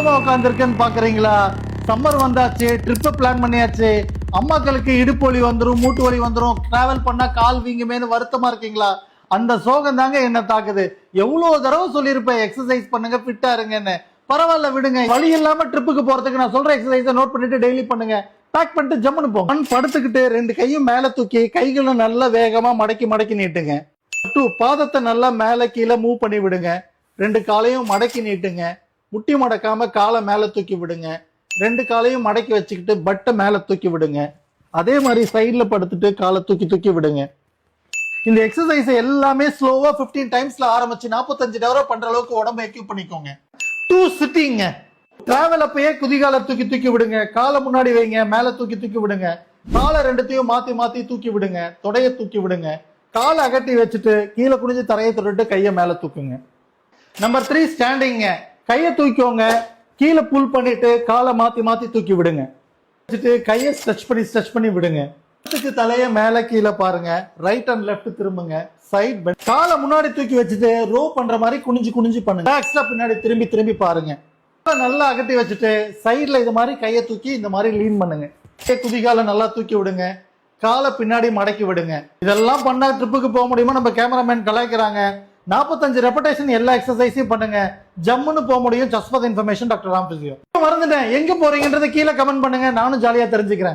ஓரமா உட்காந்துருக்கேன்னு பாக்குறீங்களா? சம்மர் வந்தாச்சு, ட்ரிப் பிளான் பண்ணியாச்சு. அம்மாக்களுக்கு இடுப்பு வலி வந்துரும், மூட்டு வலி வந்துரும், டிராவல் பண்ணா கால் வீங்குமேனு வருத்தமா இருக்கீங்களா? அந்த சோகம் தாங்க என்ன தாக்குது. எவ்வளவு தடவை சொல்லியிருப்பேன் எக்ஸசைஸ் பண்ணுங்க, ஃபிட்டா இருங்கன்னு. பரவாயில்ல விடுங்க, வலி இல்லாம ட்ரிப்புக்கு போறதுக்கு நான் சொல்ற எக்ஸசைஸை நோட் பண்ணிட்டு டெய்லி பண்ணுங்க. பேக் பண்ணிட்டு ஜம்முன்னு போங்க. படுத்துக்கிட்டு 2 கையும் மேல தூக்கி கைகளும் நல்லா வேகமா மடக்கி மடக்கி நீட்டுங்க. 2 பாதத்தை நல்லா மேல கீழே மூவ் பண்ணி விடுங்க. 2 காலையும் மடக்கி நீட்டுங்க. முட்டி மடக்காம காலை மேல தூக்கி விடுங்க. 2 காலையும் மடக்கி வச்சுக்கிட்டு பட்டை மேல தூக்கி விடுங்க. அதே மாதிரி சைட்ல படுத்துட்டு காலை தூக்கி தூக்கி விடுங்க. இந்த எக்ஸசைஸ் எல்லாமே ஸ்லோவா 15 டைம்ஸ்ல ஆரம்பிச்சு 45 தடவை பண்ற அளவுக்கு உடம்பை எக்யூப் பண்ணிக்கோங்க. 2 சிட்டிங். டிராவல் அப்பயே குதிகால தூக்கி தூக்கி விடுங்க. காலை முன்னாடி வைங்க, மேல தூக்கி தூக்கி விடுங்க. காலை 2த்தையும் மாத்தி மாத்தி தூக்கி விடுங்க. தொடைய தூக்கி விடுங்க. காலை அகட்டி வச்சுட்டு கீழே குனிஞ்சு தரையை தொட்டுட்டு கையை மேல தூக்குங்க. நம்பர் 3 ஸ்டாண்டிங்க. கையை தூக்கிக்கோங்க, கீழே புல் பண்ணிட்டு காலை மாத்தி மாத்தி தூக்கி விடுங்க. வச்சுட்டு கையை ஸ்ட்ரெச் பண்ணி விடுங்க. தலையை மேல கீழே பாருங்க. ரைட் அண்ட் லெஃப்ட் திரும்புங்க. Side bend. காலை முன்னாடி தூக்கி வச்சுட்டு ரோ பண்ற மாதிரி குனிஞ்சு குனிஞ்சு பண்ணுங்க. ரிலாக்ஸ்டா பின்னாடி திரும்பி திரும்பி பாருங்க. நல்லா அகட்டி வச்சுட்டு சைட்ல இது மாதிரி கையை தூக்கி இந்த மாதிரி லீன் பண்ணுங்க. குதிகால நல்லா தூக்கி விடுங்க. காலை பின்னாடி மடக்கி விடுங்க. இதெல்லாம் பண்ணா ட்ரிப்புக்கு போக முடியுமா? நம்ம கேமராமேன் கலாய்க்கிறாங்க. 45 ரெப்படேஷன் எல்லா எக்ஸசைஸையும் பண்ணுங்க. ஜம்முன்னு போக முடியும். Just for information, doctor Ram physio. மறந்துட்டேன், எங்க போறீங்கன்றத கீழே கமெண்ட் பண்ணுங்க. நானும் ஜாலியா தெரிஞ்சுக்கிறேன்.